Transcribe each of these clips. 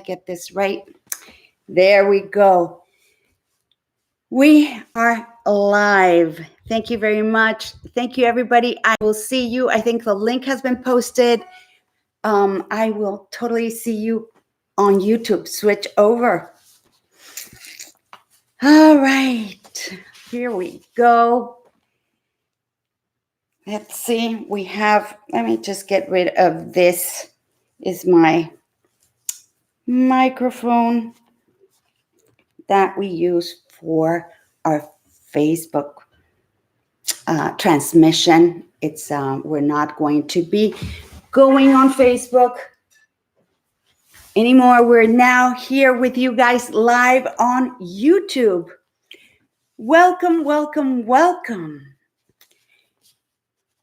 get this right. There we go. We are live. Thank you very much. Thank you, everybody. I will see you. I think the link has been posted. I will totally see you on YouTube. Switch over. All right. Here we go. Let's see. We have, let me just get rid of this. Is my microphone that we use for our Facebook transmission. It's we're not going to be going on Facebook anymore. We're now here with you guys live on YouTube. Welcome, welcome, welcome.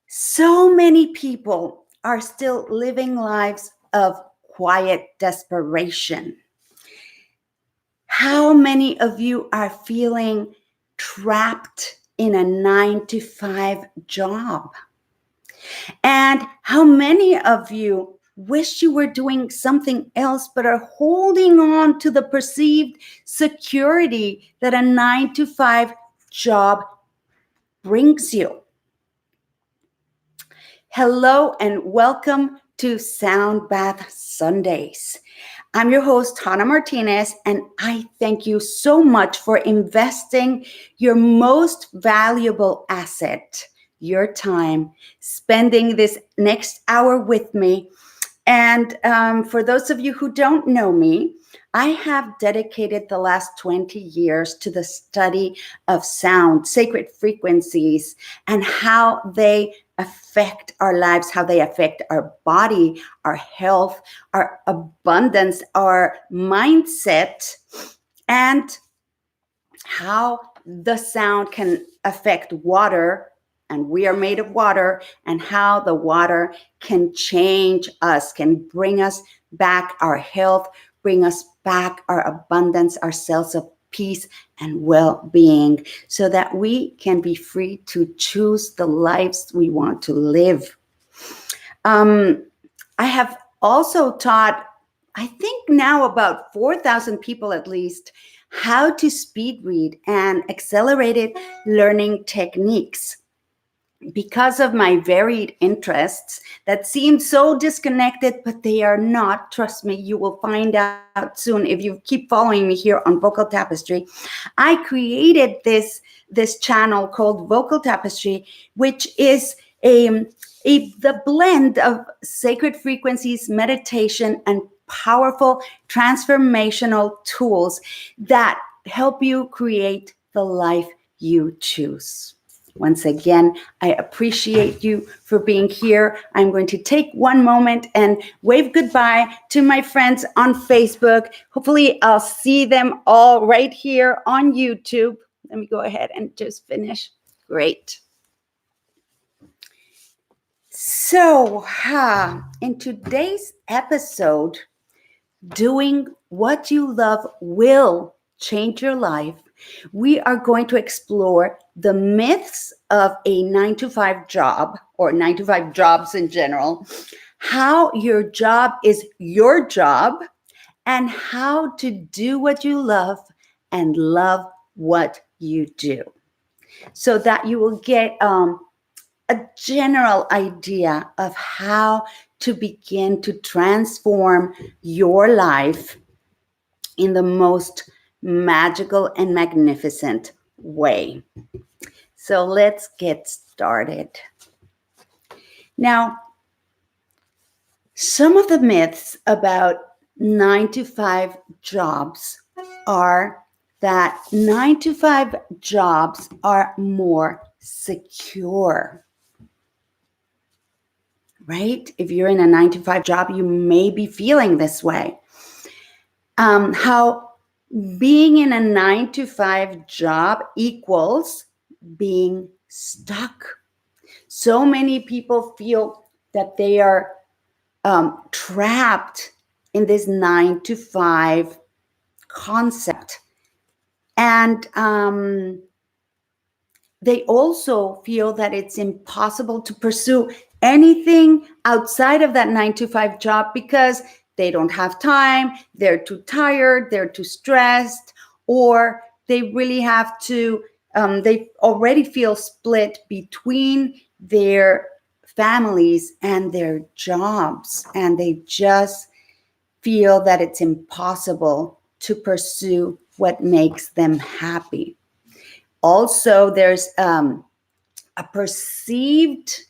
So many people are still living lives of quiet desperation. How many of you are feeling trapped in a 9-to-5 job? And how many of you wish you were doing something else but are holding on to the perceived security that a 9-to-5 job brings you? Hello and welcome to Sound Bath Sundays. I'm your host, Hannah Martinez, and I thank you so much for investing your most valuable asset, your time, spending this next hour with me. And for those of you who don't know me, I have dedicated the last 20 years to the study of sound, sacred frequencies, and how they affect our lives, how they affect our body, our health, our abundance, our mindset, and how the sound can affect water, and we are made of water, and how the water can change us, can bring us back our health, bring us back our abundance, our sense of peace and well-being, so that we can be free to choose the lives we want to live. I have also taught, I think now about 4,000 people at least, how to speed read and accelerated learning techniques. Because of my varied interests that seem so disconnected, but they are not. Trust me, you will find out soon if you keep following me here on Vocal Tapestry. I created this channel called Vocal Tapestry, which is the blend of sacred frequencies, meditation, and powerful transformational tools that help you create the life you choose. Once again, I appreciate you for being here. I'm going to take one moment and wave goodbye to my friends on Facebook. Hopefully, I'll see them all right here on YouTube. Let me go ahead and just finish. Great. So, in today's episode, doing what you love will change your life. We are going to explore the myths of a 9-to-5 job, or 9-to-5 jobs in general, how your job is your job, and how to do what you love and love what you do, so that you will get a general idea of how to begin to transform your life in the most magical and magnificent way. So let's get started. Now, some of the myths about 9-to-5 jobs are that 9-to-5 jobs are more secure. Right? If you're in a 9-to-5 job, you may be feeling this way. How being in a 9-to-5 job equals being stuck. So many people feel that they are trapped in this 9-to-5 concept. And they also feel that it's impossible to pursue anything outside of that 9-to-5 job because they don't have time, they're too tired, they're too stressed, or they really have to, they already feel split between their families and their jobs, and they just feel that it's impossible to pursue what makes them happy. Also, there's a perceived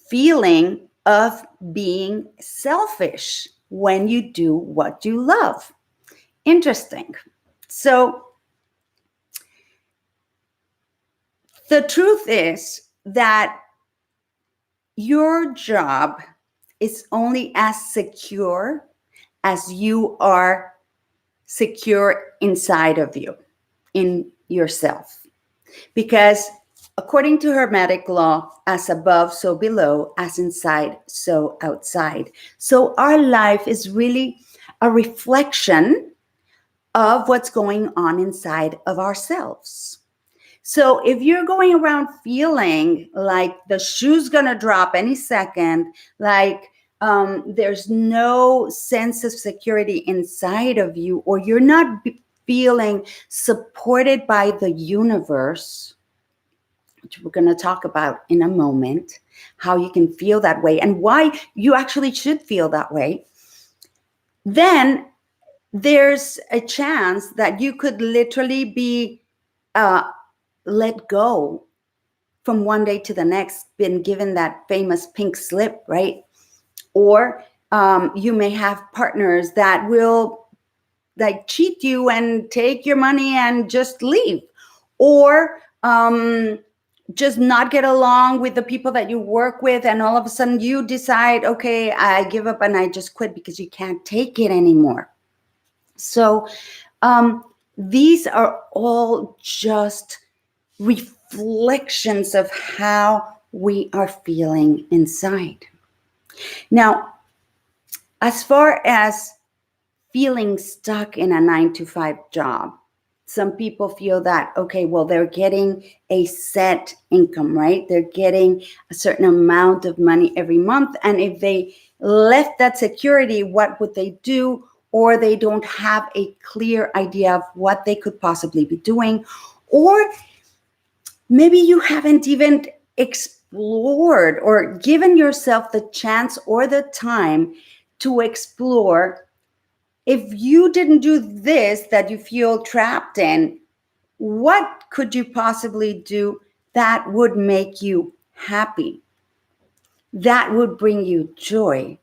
feeling of being selfish when you do what you love. Interesting. So the truth is that your job is only as secure as you are secure inside of you, in yourself. Because according to Hermetic law, as above, so below, as inside, so outside. So our life is really a reflection of what's going on inside of ourselves. So if you're going around feeling like the shoe's gonna drop any second, like there's no sense of security inside of you, or you're not feeling supported by the universe, which we're going to talk about in a moment, how you can feel that way and why you actually should feel that way, then there's a chance that you could literally be let go from one day to the next, been given that famous pink slip, right? Or you may have partners that will like cheat you and take your money and just leave, or just not get along with the people that you work with, and all of a sudden you decide, okay, I give up and I just quit because you can't take it anymore. So these are all just reflections of how we are feeling inside. Now, as far as feeling stuck in a 9-to-5 job, some people feel that, okay, well, they're getting a set income, right? They're getting a certain amount of money every month. And if they left that security, what would they do? Or they don't have a clear idea of what they could possibly be doing. Or maybe you haven't even explored or given yourself the chance or the time to explore. If you didn't do this that you feel trapped in, what could you possibly do that would make you happy? That would bring you joy,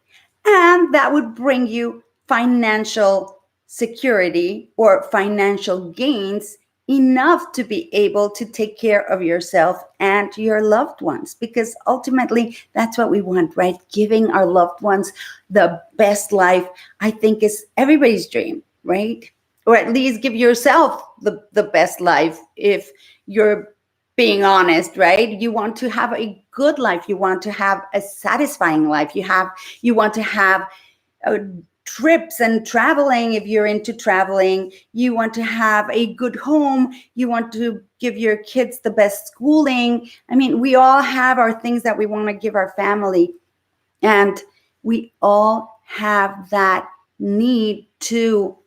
and that would bring you financial security or financial gains enough to be able to take care of yourself and your loved ones, because ultimately that's what we want, right? Giving our loved ones the best life, I think, is everybody's dream, right? Or at least give yourself the best life if you're being honest, right? You want to have a good life. You want to have a satisfying life. You want to have trips and traveling if you're into traveling. You want to have a good home. You want to give your kids the best schooling. I mean, we all have our things that we want to give our family, and we all have that need to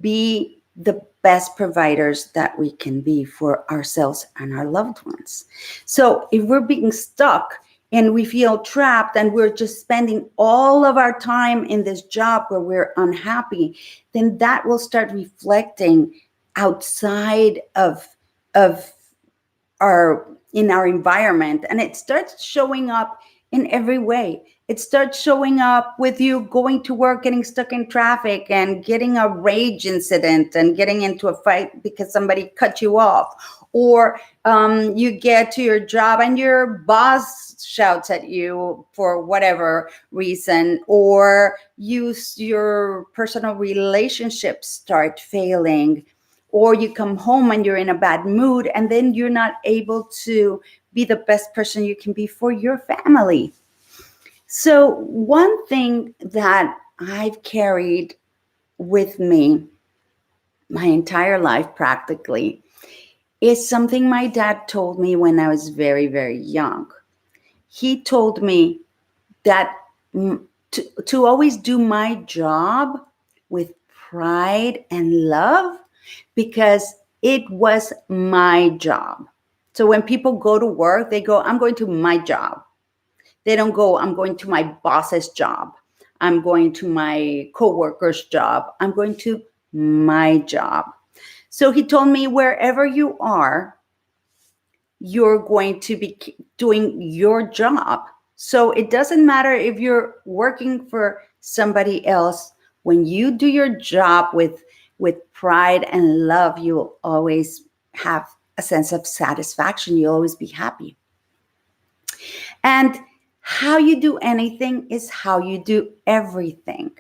be the best providers that we can be for ourselves and our loved ones. So if we're being stuck and we feel trapped and we're just spending all of our time in this job where we're unhappy, then that will start reflecting outside of our environment, and it starts showing up in every way. It starts showing up with you going to work, getting stuck in traffic and getting a rage incident and getting into a fight because somebody cut you off. Or you get to your job and your boss shouts at you for whatever reason. Or your personal relationships start failing. Or you come home and you're in a bad mood, and then you're not able to be the best person you can be for your family. So one thing that I've carried with me my entire life practically is something my dad told me when I was very, very young. He told me that to always do my job with pride and love, because it was my job. So when people go to work, they go, I'm going to my job. They don't go, I'm going to my boss's job. I'm going to my coworker's job. I'm going to my job. So he told me, wherever you are, you're going to be doing your job. So it doesn't matter if you're working for somebody else. When you do your job with pride and love, you'll always have a sense of satisfaction. You'll always be happy. And how you do anything is how you do everything.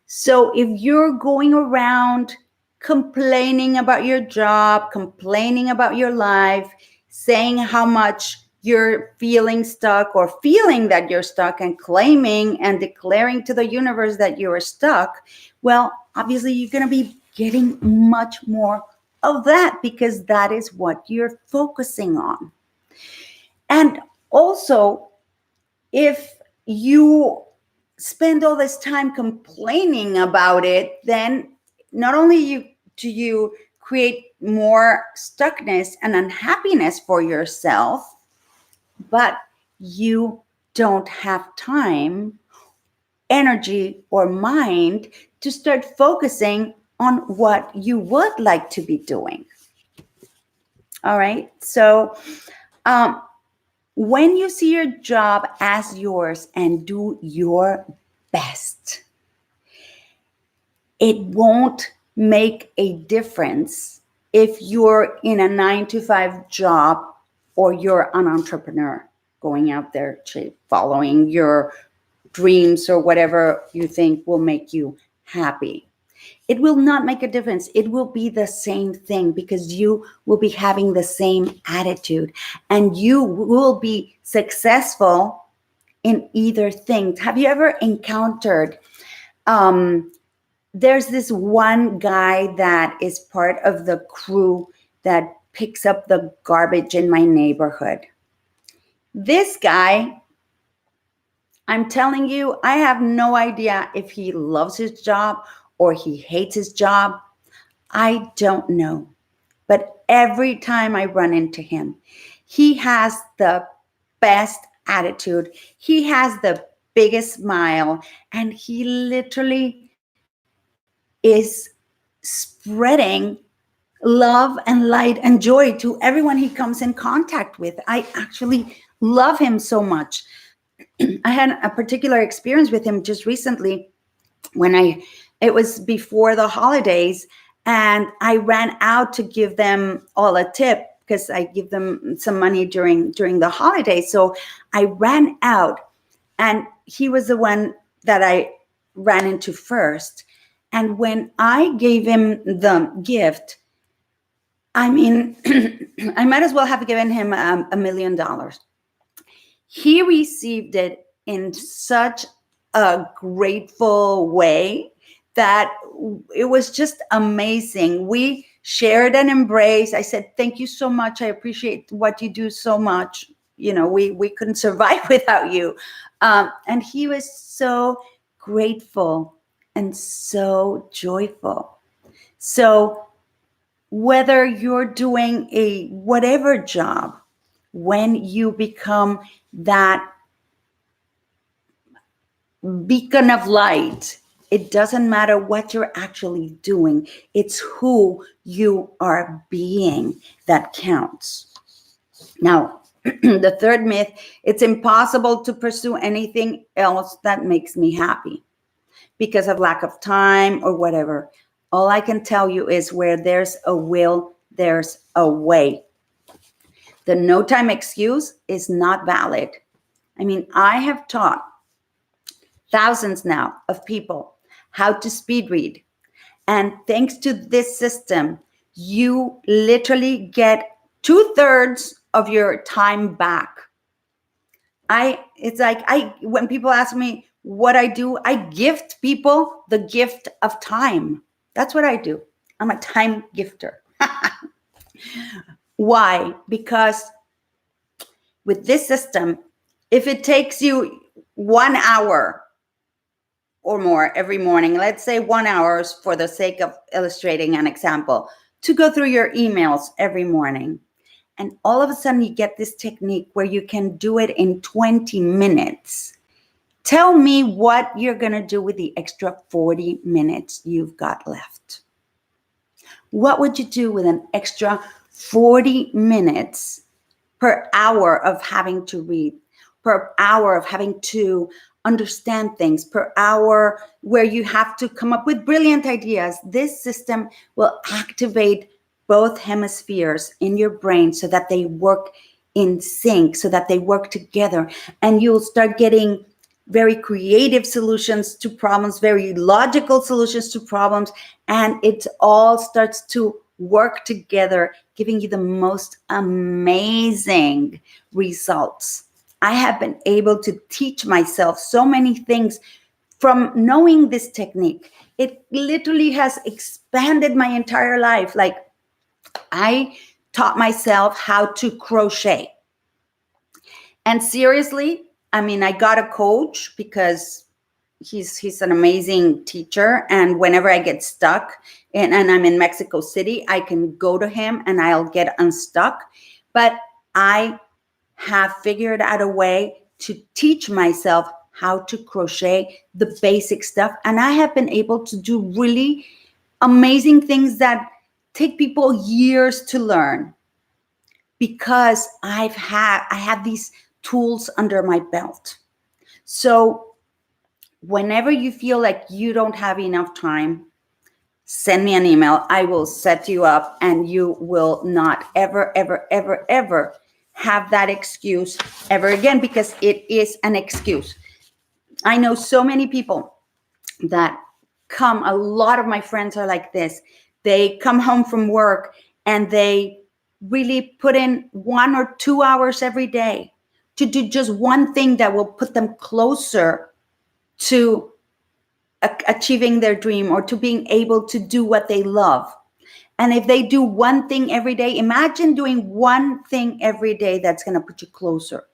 So if you're going around complaining about your job, complaining about your life, saying how much you're feeling stuck or feeling that you're stuck and claiming and declaring to the universe that you're stuck, well, obviously you're going to be getting much more of that, because that is what you're focusing on. And also, if you spend all this time complaining about it, then not only do you create more stuckness and unhappiness for yourself, but you don't have time, energy, or mind to start focusing on what you would like to be doing. All right. So when you see your job as yours and do your best, it won't make a difference if you're in a 9-to-5 job or you're an entrepreneur going out there following your dreams or whatever you think will make you happy. It will not make a difference. It will be the same thing, because you will be having the same attitude and you will be successful in either thing. Have you ever encountered, there's this one guy that is part of the crew that picks up the garbage in my neighborhood. This guy, I'm telling you, I have no idea if he loves his job or he hates his job. I don't know. But every time I run into him, he has the best attitude. He has the biggest smile, and he literally is spreading love and light and joy to everyone he comes in contact with. I actually love him so much. I had a particular experience with him just recently when it was before the holidays, and I ran out to give them all a tip, because I give them some money during the holidays. So I ran out, and he was the one that I ran into first. And when I gave him the gift, I mean, I might as well have given him $1 million. He received it in such a grateful way that it was just amazing. We shared an embrace. I said, thank you so much. I appreciate what you do so much. You know, we couldn't survive without you. And he was so grateful and so joyful. So whether you're doing a whatever job, when you become that beacon of light, it doesn't matter what you're actually doing. It's who you are being that counts. Now, the third myth, it's impossible to pursue anything else that makes me happy because of lack of time or whatever. All I can tell you is, where there's a will, there's a way. The no time excuse is not valid. I mean, I have taught thousands now of people how to speed read. And thanks to this system, you literally get 2/3 of your time back. When people ask me what I do, I gift people the gift of time. That's what I do. I'm a time gifter. Why? Because with this system, if it takes you 1 hour or more every morning, let's say 1 hour for the sake of illustrating an example, to go through your emails every morning. And all of a sudden you get this technique where you can do it in 20 minutes. Tell me what you're going to do with the extra 40 minutes you've got left. What would you do with an extra 40 minutes per hour of having to read, per hour of having to understand things, per hour where you have to come up with brilliant ideas? This system will activate both hemispheres in your brain so that they work in sync, so that they work together, and you'll start getting very creative solutions to problems, very logical solutions to problems, and it all starts to work together, giving you the most amazing results. I have been able to teach myself so many things from knowing this technique. It literally has expanded my entire life. Like, I taught myself how to crochet. And seriously, I mean, I got a coach because he's an amazing teacher. And whenever I get stuck and I'm in Mexico City, I can go to him and I'll get unstuck. But I have figured out a way to teach myself how to crochet the basic stuff. And I have been able to do really amazing things that take people years to learn, because I have these tools under my belt. So whenever you feel like you don't have enough time, send me an email. I will set you up, and you will not ever, ever, ever, ever have that excuse ever again, because it is an excuse. I know so many people that come, a lot of my friends are like this. They come home from work and they really put in 1 or 2 hours every day to do just one thing that will put them closer to achieving their dream or to being able to do what they love. And if they do one thing every day, imagine doing one thing every day that's going to put you closer.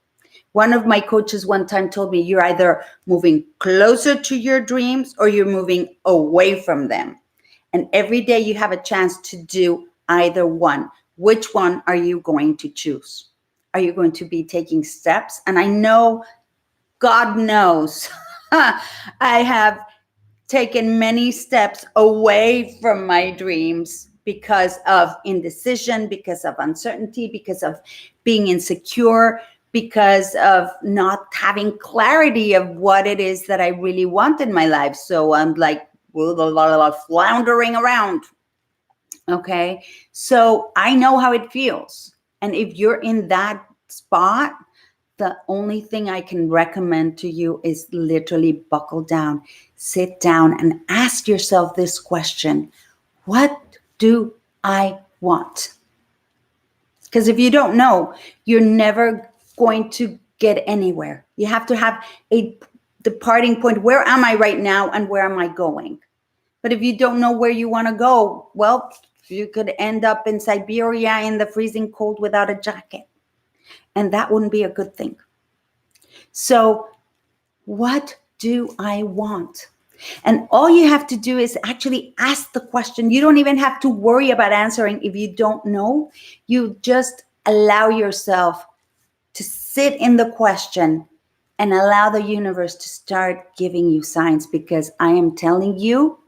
One of my coaches one time told me, you're either moving closer to your dreams or you're moving away from them. And every day you have a chance to do either one. Which one are you going to choose? Are you going to be taking steps? And I know, God knows, I have taken many steps away from my dreams because of indecision, because of uncertainty, because of being insecure, because of not having clarity of what it is that I really want in my life. So I'm like floundering around. Okay. So I know how it feels. And if you're in that spot, the only thing I can recommend to you is literally buckle down, sit down, and ask yourself this question: what do I want? Because if you don't know, you're never going to get anywhere. You have to have a departing point. Where am I right now and where am I going? But if you don't know where you want to go, well, you could end up in Siberia in the freezing cold without a jacket. And that wouldn't be a good thing. So what do I want? And all you have to do is actually ask the question. You don't even have to worry about answering if you don't know. You just allow yourself to sit in the question and allow the universe to start giving you signs, because I am telling you,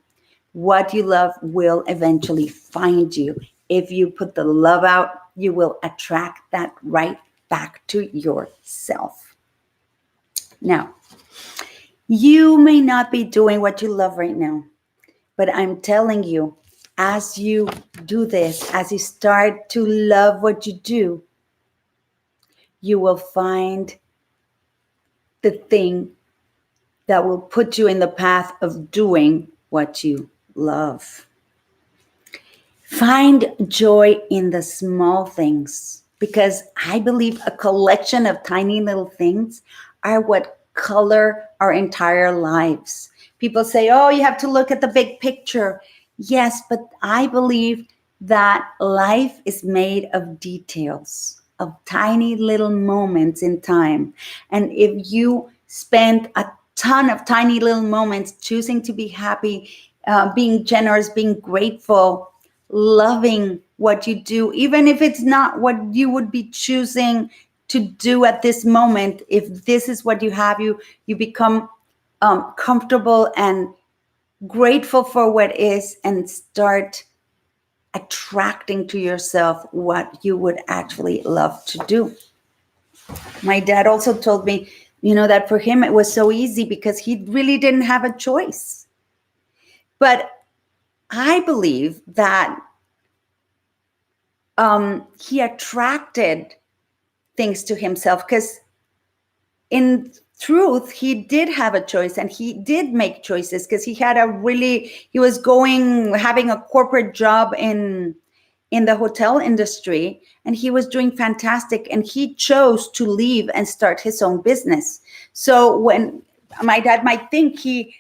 what you love will eventually find you. If you put the love out, you will attract that right back to yourself. Now, you may not be doing what you love right now, but I'm telling you, as you do this, as you start to love what you do, you will find the thing that will put you in the path of doing what you love. Find joy in the small things, because I believe a collection of tiny little things are what color our entire lives. People say, oh, you have to look at the big picture. Yes, but I believe that life is made of details, of tiny little moments in time. And if you spent a ton of tiny little moments choosing to be happy, being generous, being grateful, loving what you do, even if it's not what you would be choosing to do at this moment. If this is what you have, you become comfortable and grateful for what is, and start attracting to yourself what you would actually love to do. My dad also told me, that for him it was so easy because he really didn't have a choice. But I believe that he attracted things to himself because in truth, he did have a choice, and he did make choices because he was having a corporate job in the hotel industry, and he was doing fantastic, and he chose to leave and start his own business. So when my dad might think he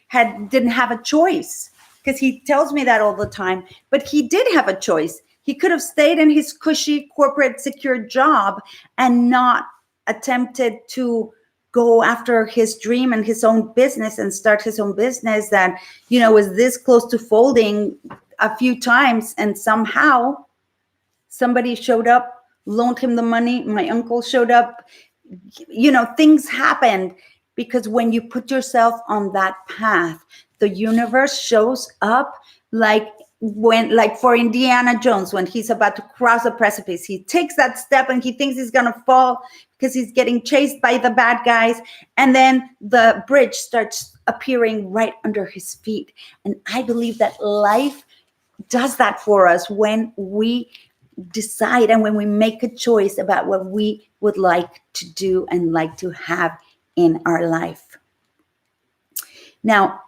didn't have a choice, because he tells me that all the time, but he did have a choice. He could have stayed in his cushy corporate secure job and not attempted to go after his dream and his own business and start his own business that, was this close to folding a few times, and somehow somebody showed up, loaned him the money. My uncle showed up. Things happened because when you put yourself on that path, the universe shows up like for Indiana Jones, when he's about to cross a precipice. He takes that step and he thinks he's going to fall because he's getting chased by the bad guys. And then the bridge starts appearing right under his feet. And I believe that life does that for us when we decide and when we make a choice about what we would like to do and like to have in our life. Now,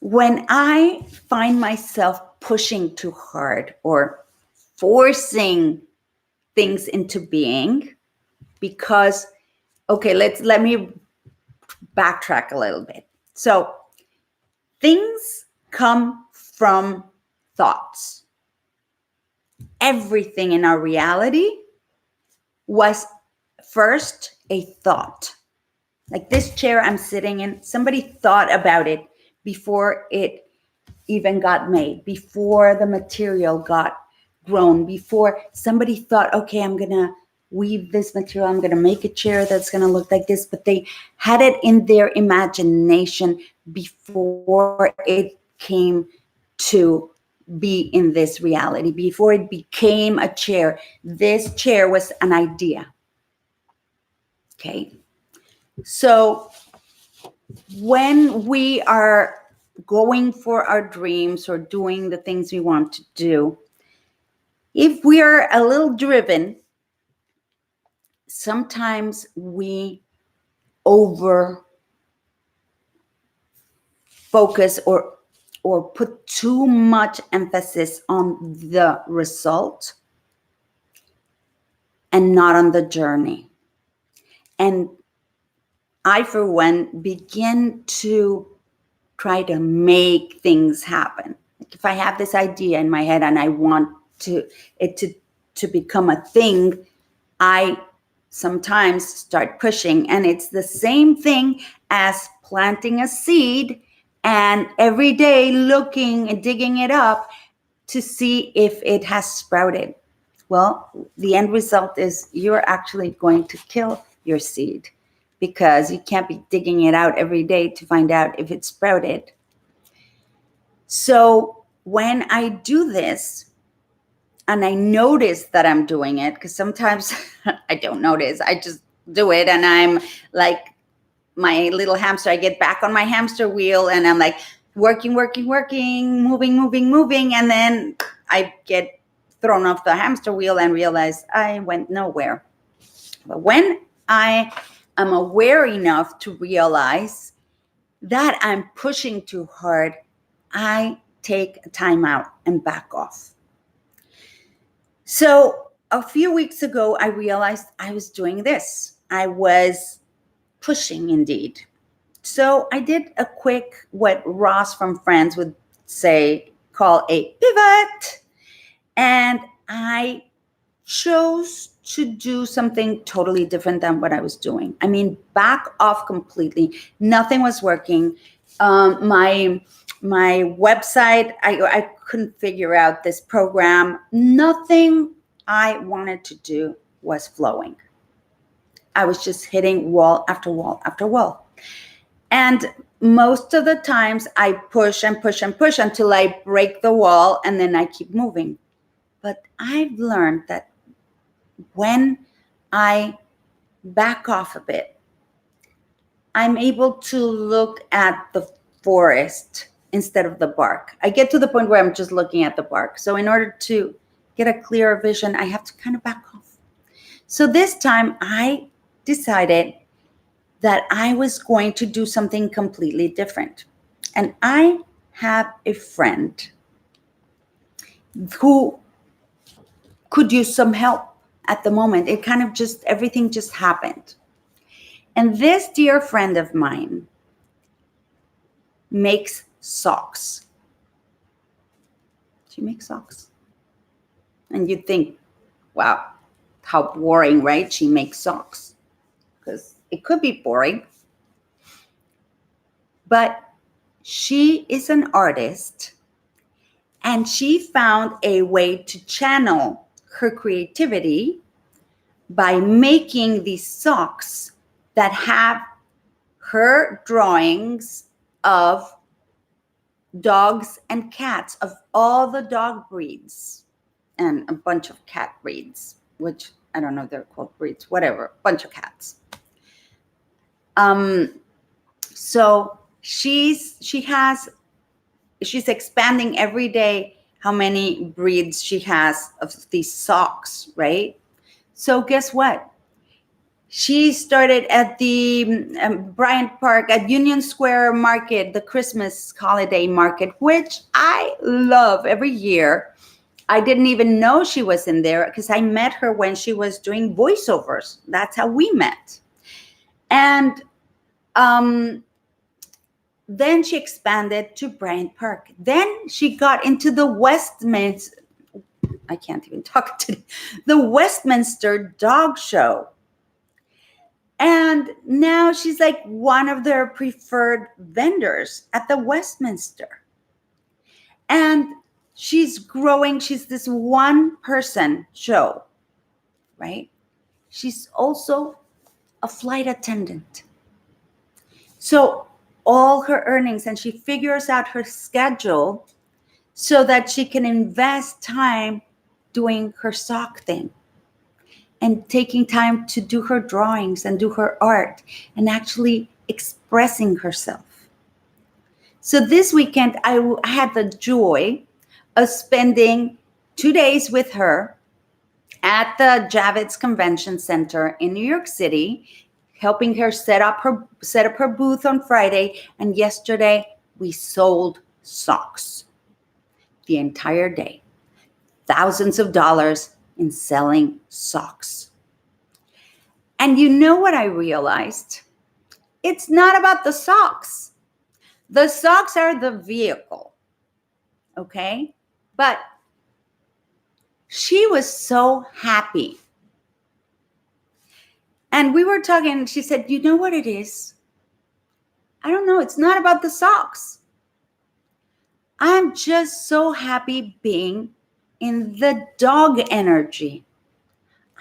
when I find myself pushing too hard or forcing things into being, because, okay, let me backtrack a little bit. So things come from thoughts. Everything in our reality was first a thought. Like this chair I'm sitting in, somebody thought about it before it even got made, before the material got grown, before somebody thought, okay, I'm going to weave this material, I'm going to make a chair that's going to look like this. But they had it in their imagination before it came to be in this reality, before it became a chair. This chair was an idea. Okay. So when we are going for our dreams or doing the things we want to do, if we are a little driven, sometimes we over focus or put too much emphasis on the result and not on the journey. And I, for one, begin to try to make things happen. Like if I have this idea in my head and I want it to become a thing, I sometimes start pushing. And it's the same thing as planting a seed and every day looking and digging it up to see if it has sprouted. Well, the end result is you're actually going to kill your seed, because you can't be digging it out every day to find out if it sprouted. So when I do this and I notice that I'm doing it, because sometimes I don't notice, I just do it and I'm like my little hamster. I get back on my hamster wheel and I'm like working, moving. And then I get thrown off the hamster wheel and realize I went nowhere. But when I am aware enough to realize that I'm pushing too hard, I take a time out and back off. So a few weeks ago, I realized I was doing this. I was pushing indeed. So I did a quick, what Ross from Friends would call a pivot. And I chose to do something totally different than what I was doing. I mean, back off completely. Nothing was working. My website, I couldn't figure out this program. Nothing I wanted to do was flowing. I was just hitting wall after wall after wall. And most of the times I push and push and push until I break the wall, and then I keep moving. But I've learned that when I back off a bit, I'm able to look at the forest instead of the bark. I get to the point where I'm just looking at the bark. So in order to get a clearer vision, I have to kind of back off. So this time I decided that I was going to do something completely different. And I have a friend who could use some help at the moment. It kind of just, everything just happened. And this dear friend of mine makes socks. She makes socks. And you'd think, wow, how boring, right? She makes socks. Because it could be boring. But she is an artist, and she found a way to channel her creativity by making these socks that have her drawings of dogs and cats, of all the dog breeds and a bunch of cat breeds, which I don't know if they're called breeds, whatever, bunch of cats. So she's expanding every day how many breeds she has of these socks, right? So guess what? She started at the Bryant Park at Union Square Market, the Christmas holiday market, which I love every year. I didn't even know she was in there because I met her when she was doing voiceovers. That's how we met. And then she expanded to Bryant Park. Then she got into the Westminster, I can't even talk today, the Westminster Dog Show. And now she's like one of their preferred vendors at the Westminster. And she's growing. She's this one person show, right? She's also a flight attendant. So all her earnings, and she figures out her schedule so that she can invest time doing her sock thing and taking time to do her drawings and do her art and actually expressing herself. So this weekend, I had the joy of spending 2 days with her at the Javits Convention Center in New York City, helping her set up her booth on Friday. And yesterday, we sold socks the entire day. Thousands of dollars in selling socks. And you know what I realized? It's not about the socks. The socks are the vehicle, okay? But she was so happy. And we were talking, she said, you know what it is? I don't know, it's not about the socks. I'm just so happy being in the dog energy.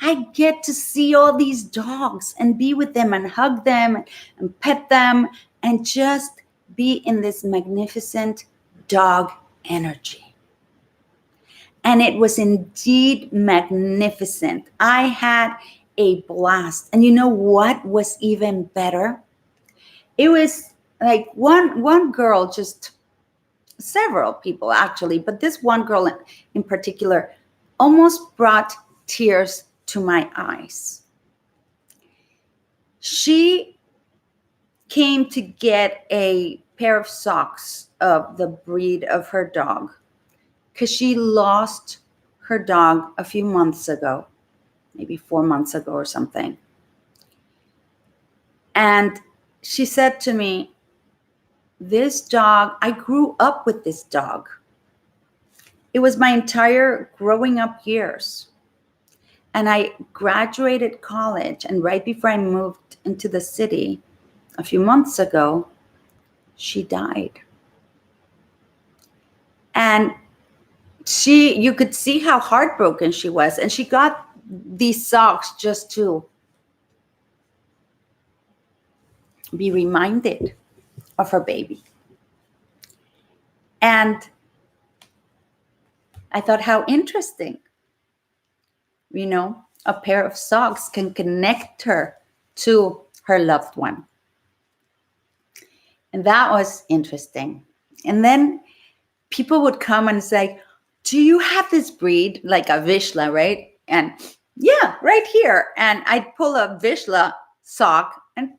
I get to see all these dogs and be with them and hug them and pet them and just be in this magnificent dog energy. And it was indeed magnificent. I had a blast. And you know what was even better? It was like one girl, just several people actually, but this one girl in particular almost brought tears to my eyes. She came to get a pair of socks of the breed of her dog because she lost her dog a few months ago, maybe 4 months ago or something. And she said to me, this dog, I grew up with this dog. It was my entire growing up years. And I graduated college, and right before I moved into the city a few months ago, she died. And you could see how heartbroken she was. And she got these socks just to be reminded of her baby. And I thought, how interesting. A pair of socks can connect her to her loved one. And that was interesting. And then people would come and say, do you have this breed, like a Vizsla, right? And yeah, right here. And I'd pull a Vizsla sock, and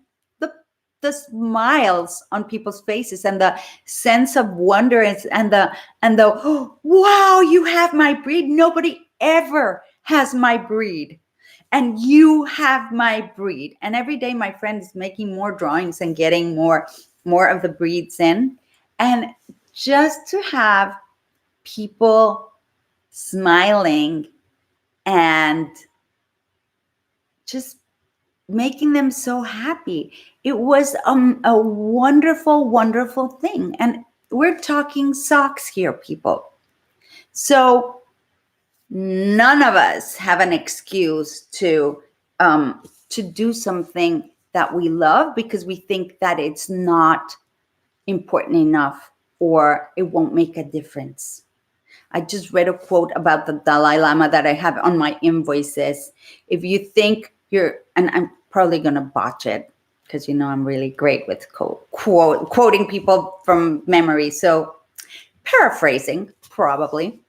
the smiles on people's faces and the sense of wonder and the oh, wow, you have my breed. Nobody ever has my breed. And you have my breed. And every day my friend is making more drawings and getting more of the breeds in. And just to have people smiling and just making them so happy. It was a wonderful, wonderful thing. And we're talking socks here, people. So none of us have an excuse to do something that we love because we think that it's not important enough or it won't make a difference. I just read a quote about the Dalai Lama that I have on my invoices. If you think and I'm probably going to botch it because I'm really great with quoting people from memory. So paraphrasing, probably.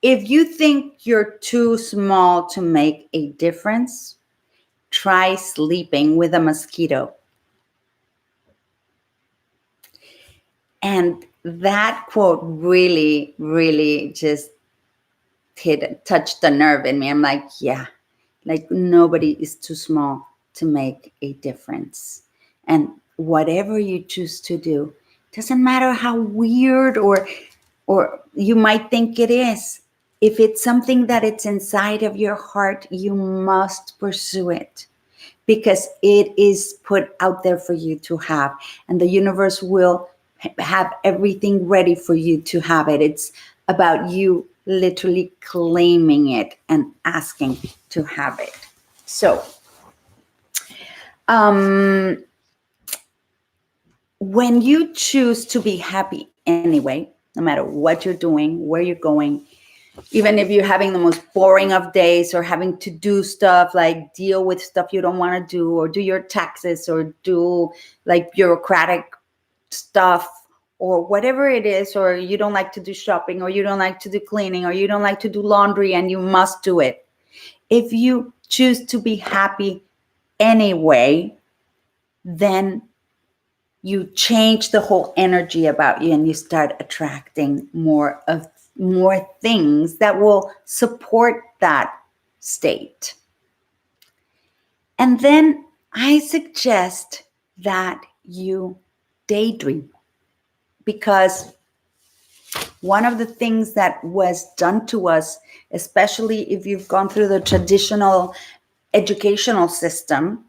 If you think you're too small to make a difference, try sleeping with a mosquito. And that quote really, really just touched the nerve in me. I'm like, yeah, like nobody is too small to make a difference. And whatever you choose to do, doesn't matter how weird or you might think it is. If it's something that it's inside of your heart, you must pursue it because it is put out there for you to have, and the universe will have everything ready for you to have it. It's about you literally claiming it and asking to have it. So, when you choose to be happy anyway, no matter what you're doing, where you're going, even if you're having the most boring of days or having to do stuff like deal with stuff you don't want to do or do your taxes or do like bureaucratic stuff or whatever it is, or you don't like to do shopping or you don't like to do cleaning or you don't like to do laundry and you must do it. If you choose to be happy anyway, then you change the whole energy about you and you start attracting more things that will support that state. And then I suggest that you daydream, because one of the things that was done to us, especially if you've gone through the traditional educational system,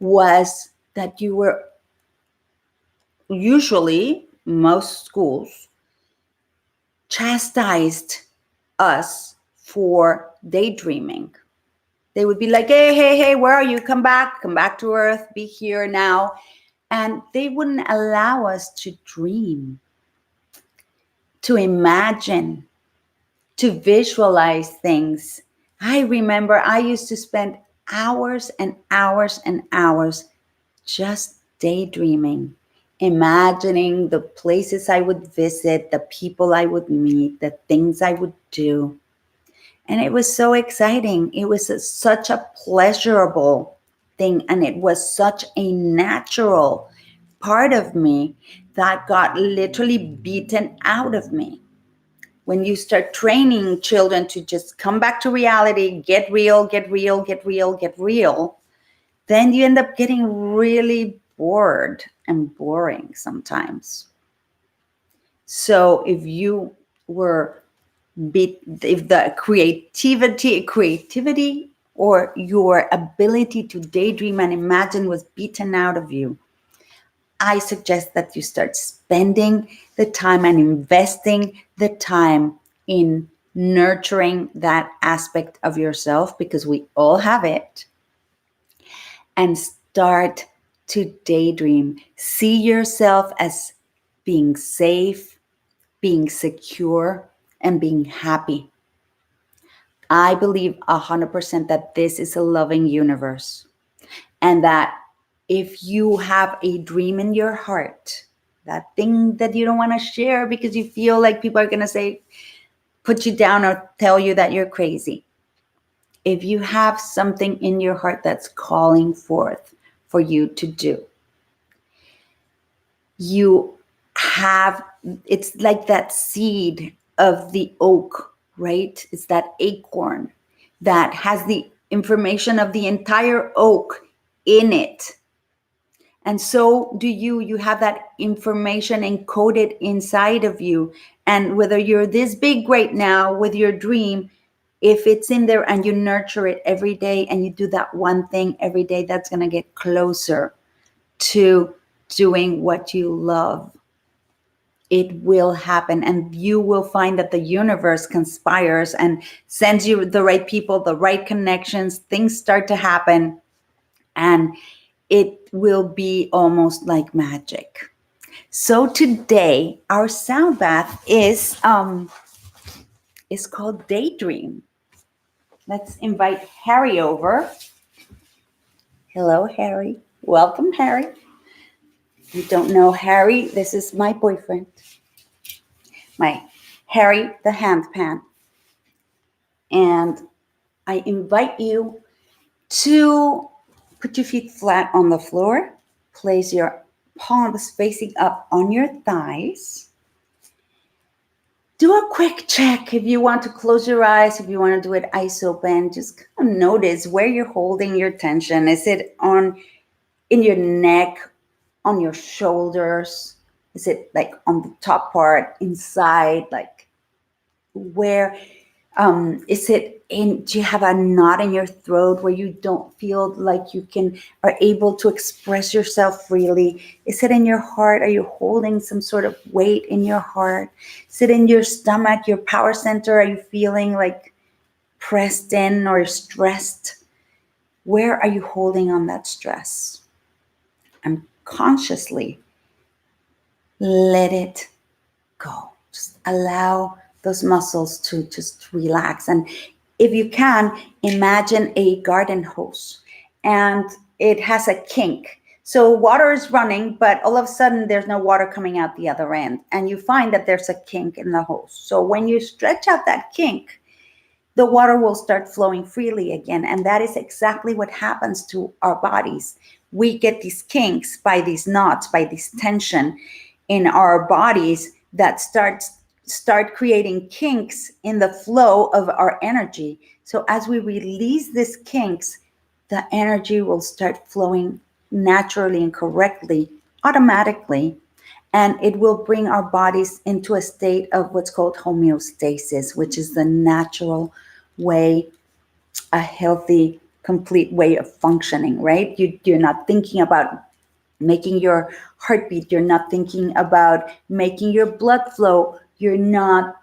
was that you were usually, most schools chastised us for daydreaming. They would be like, hey, where are you? Come back to earth, be here now. And they wouldn't allow us to dream, to imagine, to visualize things. I remember I used to spend hours and hours and hours just daydreaming, imagining the places I would visit, the people I would meet, the things I would do. And it was so exciting. It was such a pleasurable thing. And it was such a natural part of me that got literally beaten out of me. When you start training children to just come back to reality, get real, then you end up getting really bored and boring sometimes. So if you were if the creativity or your ability to daydream and imagine was beaten out of you, I suggest that you start spending the time and investing the time in nurturing that aspect of yourself, because we all have it, and start to daydream. See yourself as being safe, being secure, and being happy. I believe 100% that this is a loving universe, and that if you have a dream in your heart, that thing that you don't want to share because you feel like people are going to say, put you down or tell you that you're crazy. If you have something in your heart that's calling forth for you to do, you have, it's like that seed of the oak, right? It's that acorn that has the information of the entire oak in it. And so do you. You have that information encoded inside of you. And whether you're this big right now with your dream, if it's in there and you nurture it every day and you do that one thing every day, that's going to get closer to doing what you love. It will happen, and you will find that the universe conspires and sends you the right people, the right connections. Things start to happen, and it will be almost like magic. So today, our sound bath is called Daydream. Let's invite Harry over. Hello, Harry. Welcome, Harry. If you don't know Harry, this is my boyfriend. My Harry the handpan. And I invite you to put your feet flat on the floor. Place your palms facing up on your thighs. Do a quick check if you want to close your eyes, if you want to do it eyes open. Just kind of notice where you're holding your tension. Is it in your neck, on your shoulders? Is it like on the top part, inside? Like where is it in? Do you have a knot in your throat where you don't feel like you are able to express yourself freely? Is it in your heart? Are you holding some sort of weight in your heart? Is it in your stomach, your power center? Are you feeling like pressed in or stressed? Where are you holding on that stress? And consciously let it go. Just allow those muscles to just relax. And if you can, imagine a garden hose and it has a kink. So water is running, but all of a sudden there's no water coming out the other end. And you find that there's a kink in the hose. So when you stretch out that kink, the water will start flowing freely again. And that is exactly what happens to our bodies. We get these kinks by these knots, by this tension in our bodies that start creating kinks in the flow of our energy. So as we release these kinks, the energy will start flowing naturally and correctly, automatically, and it will bring our bodies into a state of what's called homeostasis, which is the natural way, a healthy, complete way of functioning, right? You're not thinking about making your heartbeat. You're not thinking about making your blood flow. You're not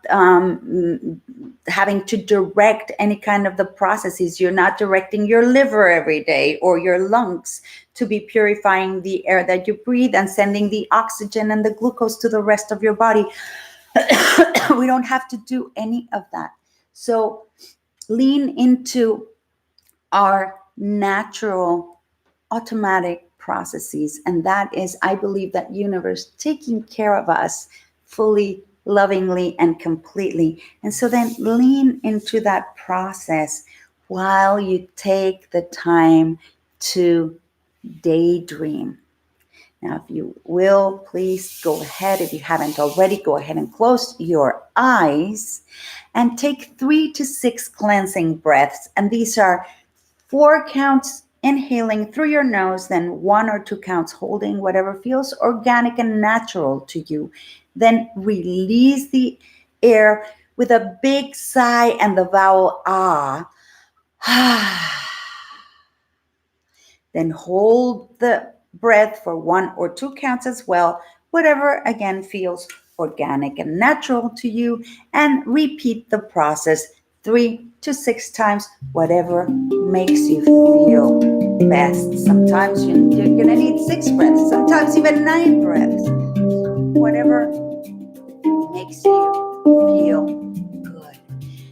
having to direct any kind of the processes. You're not directing your liver every day or your lungs to be purifying the air that you breathe and sending the oxygen and the glucose to the rest of your body. We don't have to do any of that. So lean into our natural automatic processes, and that is, I believe, that universe taking care of us fully, lovingly, and completely. And so then lean into that process while you take the time to daydream. Now, if you will, please go ahead. If you haven't already, go ahead and close your eyes and take 3 to 6 cleansing breaths. And these are 4 counts inhaling through your nose, then 1 or 2 counts holding, whatever feels organic and natural to you. Then release the air with a big sigh and the vowel ah. Then hold the breath for 1 or 2 counts as well, whatever again feels organic and natural to you, and repeat the process 3 to 6 times, whatever makes you feel best. Sometimes you're going to need 6 breaths, sometimes even 9 breaths, whatever makes you feel good.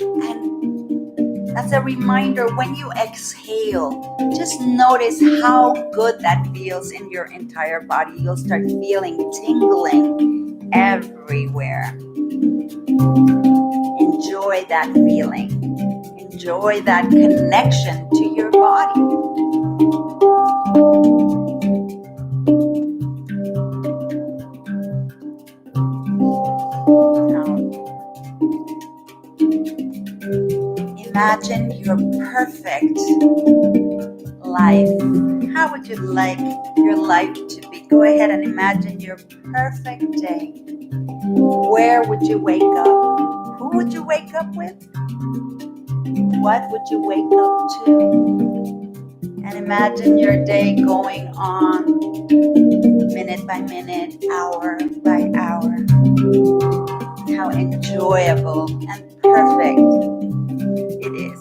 And as a reminder, when you exhale, just notice how good that feels in your entire body. You'll start feeling tingling everywhere. Enjoy that feeling. Enjoy that connection to your body. Now, imagine your perfect life. How would you like your life to be? Go ahead and imagine your perfect day. Where would you wake up? Who would you wake up with? What would you wake up to? And imagine your day going on minute by minute, hour by hour. How enjoyable and perfect it is.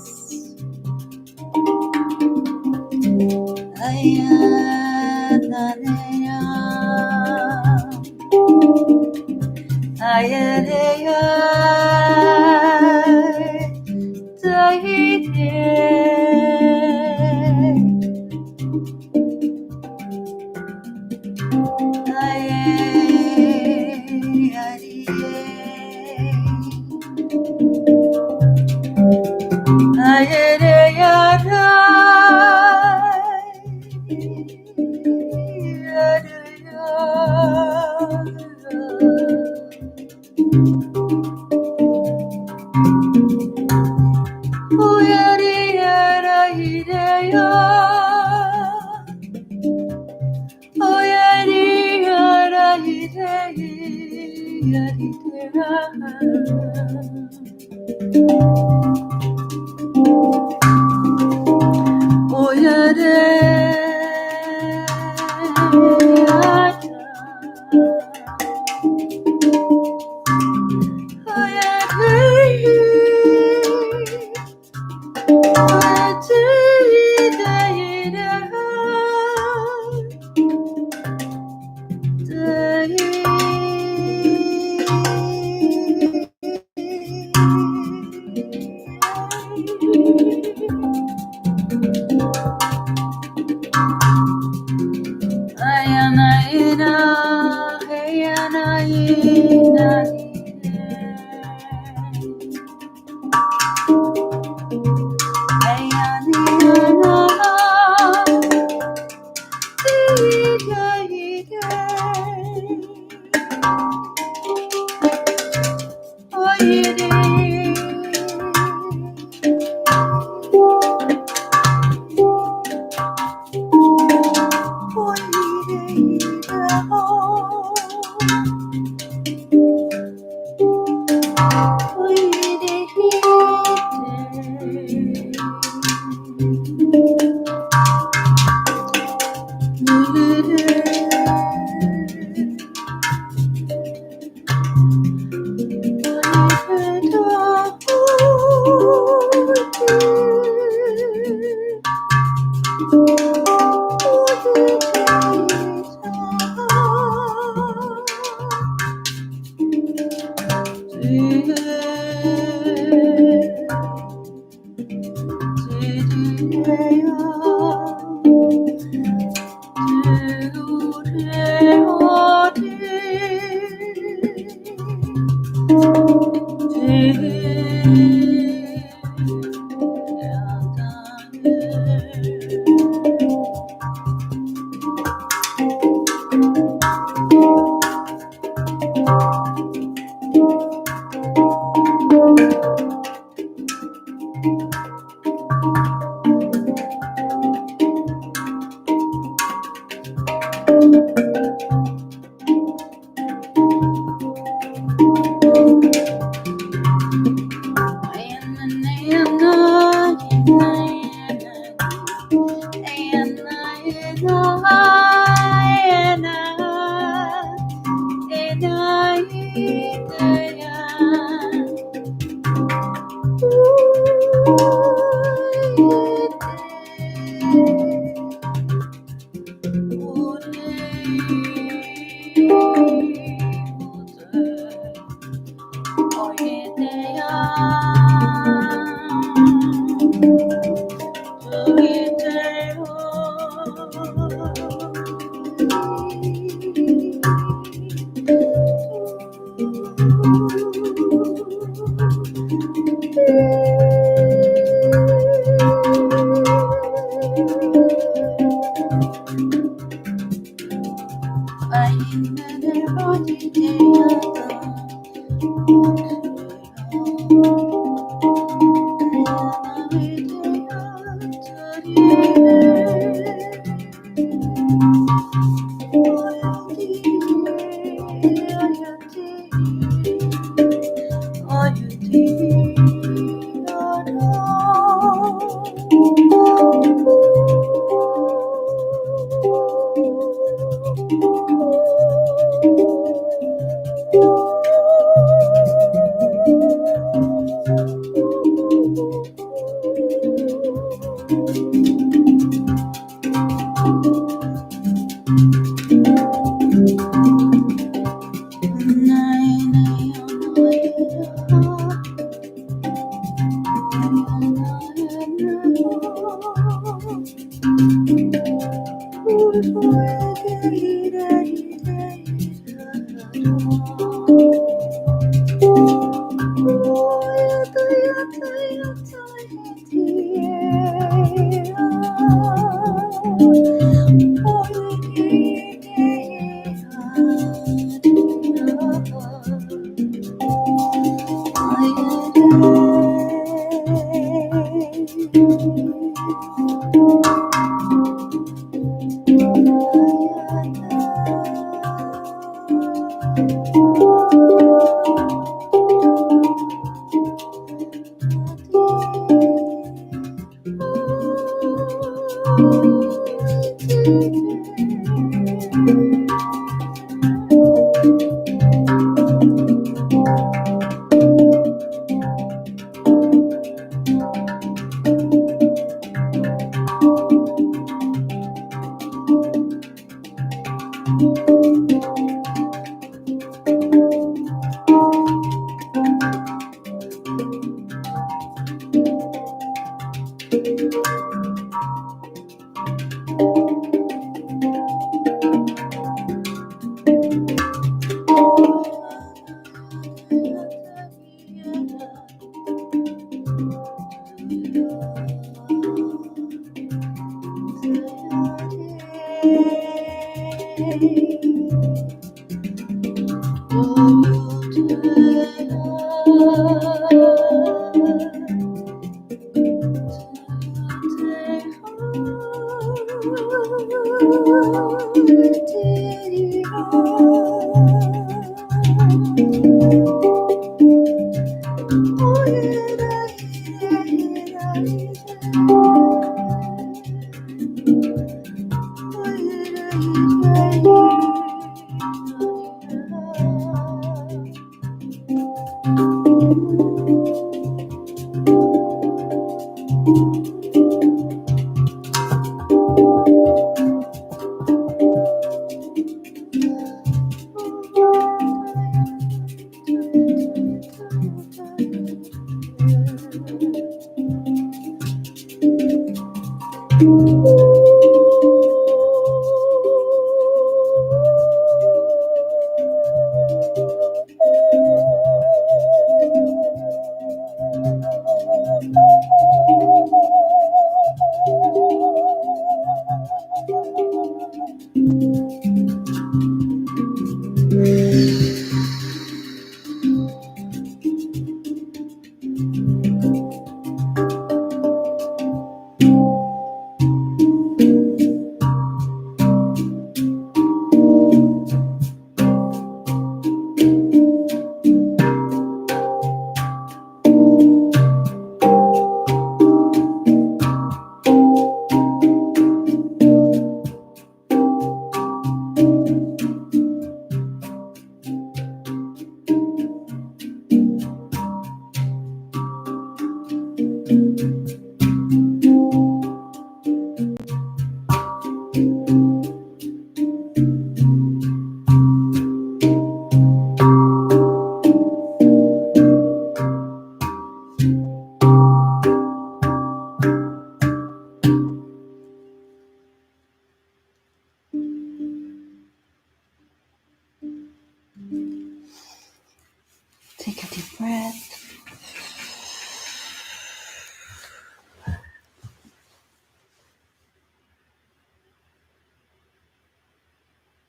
Take a deep breath.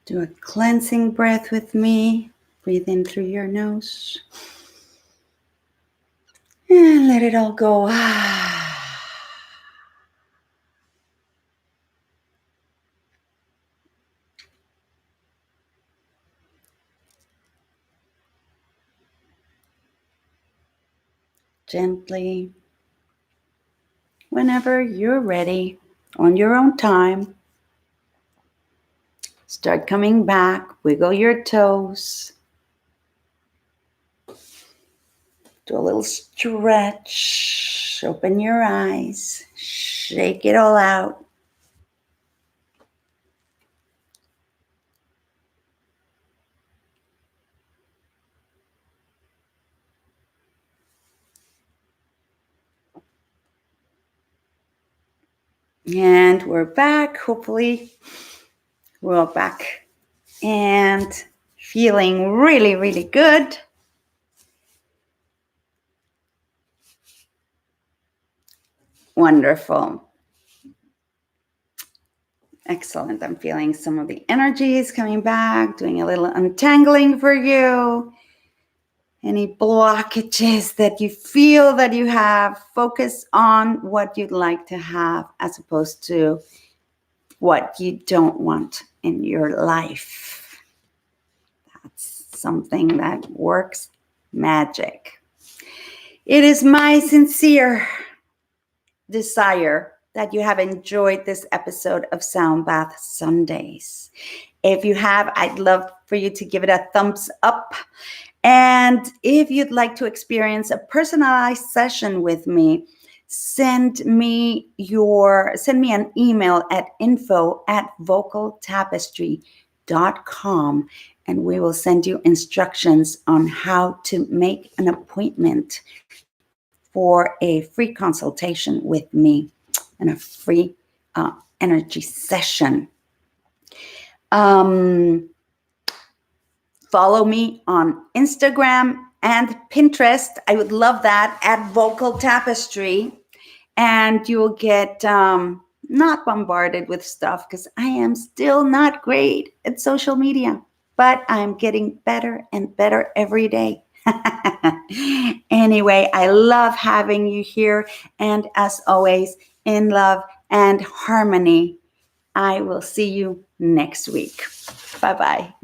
Do a cleansing breath with me. Breathe in through your nose. And let it all go. Gently, whenever you're ready, on your own time, start coming back. Wiggle your toes. Do a little stretch. Open your eyes. Shake it all out. And we're back. Hopefully, we're all back and feeling really, really good. Wonderful. Excellent. I'm feeling some of the energies coming back, doing a little untangling for you. Any blockages that you feel that you have, focus on what you'd like to have as opposed to what you don't want in your life. That's something that works magic. It is my sincere desire that you have enjoyed this episode of Sound Bath Sundays. If you have, I'd love for you to give it a thumbs up. And if you'd like to experience a personalized session with me, send me an email at info@vocaltapestry.com, and we will send you instructions on how to make an appointment for a free consultation with me and a free energy session. Follow me on Instagram and Pinterest. I would love that, at Vocal Tapestry. And you will get not bombarded with stuff, because I am still not great at social media, but I'm getting better and better every day. Anyway, I love having you here. And as always, in love and harmony, I will see you next week. Bye-bye.